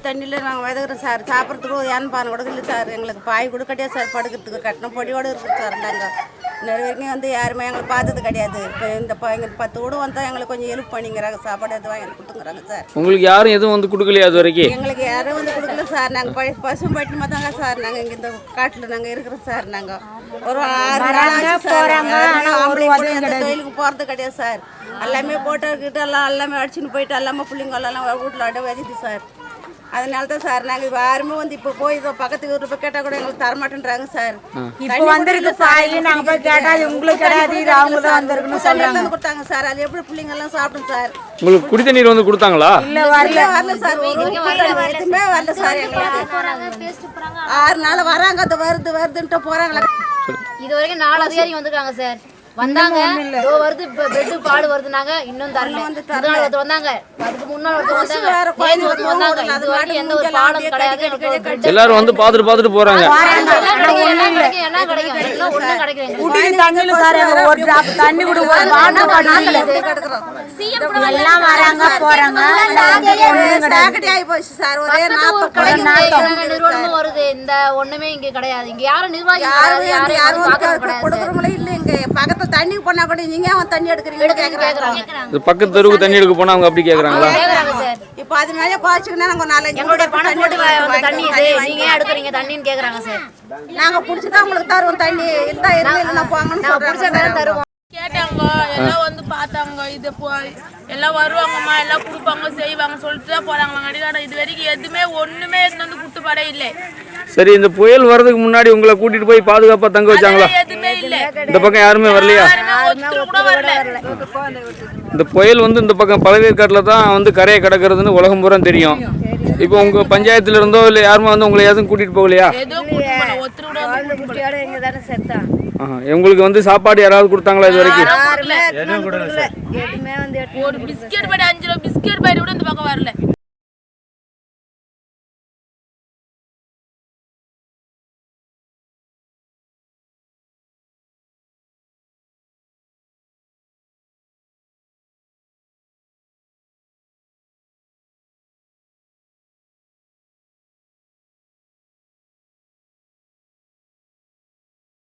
தண்ணியில் நாங்கள் விதக்குறோம் சார். சாப்பிட்றதுக்கு ஒரு ஏன் கூட இல்லை சார். எங்களுக்கு பாய் கூட கிடையாது சார். படுக்கிறதுக்கு கட்டின பொடியோடு இருக்குது சார். நாங்கள் இன்ன வரைக்கும் வந்து யாருமே எங்களை பார்த்தது கிடையாது. இப்போ இந்த எங்கள் 10 வீடு வந்தால் எங்களுக்கு கொஞ்சம் ஹெல்ப் பண்ணிங்கிறாங்க. சாப்பாடு எதுவும் வாங்கி கொடுத்துங்கிறாங்க சார். உங்களுக்கு யாரும் எதுவும் வந்து கொடுக்கலையா அது வரைக்கும்? எங்களுக்கு யாரும் வந்து கொடுக்கல சார். நாங்கள் பசு பட்டினமாக தாங்க சார். நாங்கள் இங்கே இந்த காட்டில் நாங்கள் இருக்கிறோம் சார். நாங்கள் ஒரு 6 நாள் தொழிலுக்கு போகிறது கிடையாது சார். எல்லாமே போட்டுக்கிட்டு எல்லாமே அடிச்சுன்னு போயிட்டு எல்லாமே பிள்ளைங்க எல்லாம் வீட்டில் அட வதிது சார். அதனால தான் சார் நாங்கள் யாருமே வந்து இப்போ போய் பக்கத்து ஊர் போய் கேட்டால் கூட எங்களுக்கு தரமாட்டேன்றாங்க சார். இப்போ வந்திருக்கு பாய் நாங்கள் போய் கேட்டால் உங்களுக்கு கிடையாது, இது அவங்க தான் வந்திருக்குன்னு சொல்றாங்க. கொடுத்தாங்க சார். அது எப்படி பிள்ளைங்க எல்லாம் சாப்பிடும் சார். உங்களுக்கு குடி தண்ணீர் வந்து கொடுத்தாங்களா? இல்லை வரல சார். எதுவுமே வரல சார். எங்களுக்கு 6 நாள் வராங்க. அது வருதுன்ட்டு போகிறாங்களா. இது வரைக்கும் 4 அதிகாரிகள் வந்திருக்காங்க சார். வந்தாங்க வருது பெட்டு பாடு வருதுனாங்க. இன்னும் தரல. ஒருத்தர் வந்தாங்க, அதுக்கு முன்னாள் ஒருத்தர் வந்தாங்க. இது வரைக்கும் எந்த ஒரு பாடம் கிடையாது. எல்லாரும் வந்து பார்த்துட்டு போறாங்க. எல்லாம் கிடைக்கும். எல்லாம் ஒண்ணும் கிடைக்கும். தண்ணி கூட எல்லாம் வராங்க போறாங்க. நிறுவனமும் வருது. இந்த ஒண்ணுமே இங்க கிடையாது. இங்க யாரும் நிர்வாகி கொடுக்குறவங்களே இல்லை. இங்க பக்கத்துல தண்ணி போனா கூட நீங்க தண்ணி எடுக்கிறீங்க கேக்குறாங்க. பக்கத்து தெருவுக்கு தண்ணி எடுக்க போனா அவங்க அப்படி கேக்குறாங்களா? இப்போ அது மேலே கோச்சிக்கினா நாங்க 4-5 எங்களுடைய பணம் போட்டு தண்ணி இது நீங்க ஏன் எடுக்கிறீங்க தண்ணின்னு கேக்குறாங்க சார். நாங்க புடிச்சுதான் உங்களுக்கு தருவோம் தண்ணி. இருந்தா இல்லைன்னா போங்கன்னு சொல்றாங்க. தருவோம் கேட்டாங்க. எல்லாம் வந்து பார்த்தாங்க. இது எல்லாம் வருவாங்கம்மா, எல்லாம் கொடுப்பாங்க செய்வாங்க சொல்லிட்டு தான் போறாங்க. இது வரைக்கும் எதுவுமே ஒண்ணுமே வந்து குட்டுப்பாடே இல்லை. சரி, இந்த புயல் வர்றதுக்கு முன்னாடி உங்களை கூட்டிட்டு போய் பாதுகாப்பா தங்க வச்சாங்களா? எதுவுமே இல்லை. இந்த பக்கம் யாருமே வரலையா? கூட வரல. இந்த புயல் வந்து இந்த பக்கம் பழவேற்காட்டுல தான் வந்து கரையை கடக்கிறதுன்னு உலகம் பூரா தெரியும். இப்போ உங்க பஞ்சாயத்துல இருந்தோ இல்லை யாருமே வந்து உங்களை எதுவும் கூட்டிட்டு போகலையா? உங்களுக்கு வந்து சாப்பாடு யாராவது கொடுத்தாங்களா இது வரைக்கும்? ஒரு பிஸ்கெட் பாக்கெட் 5 ரூபா பிஸ்கெட் பாக்கெட் கூட இந்த பக்கம் வரல.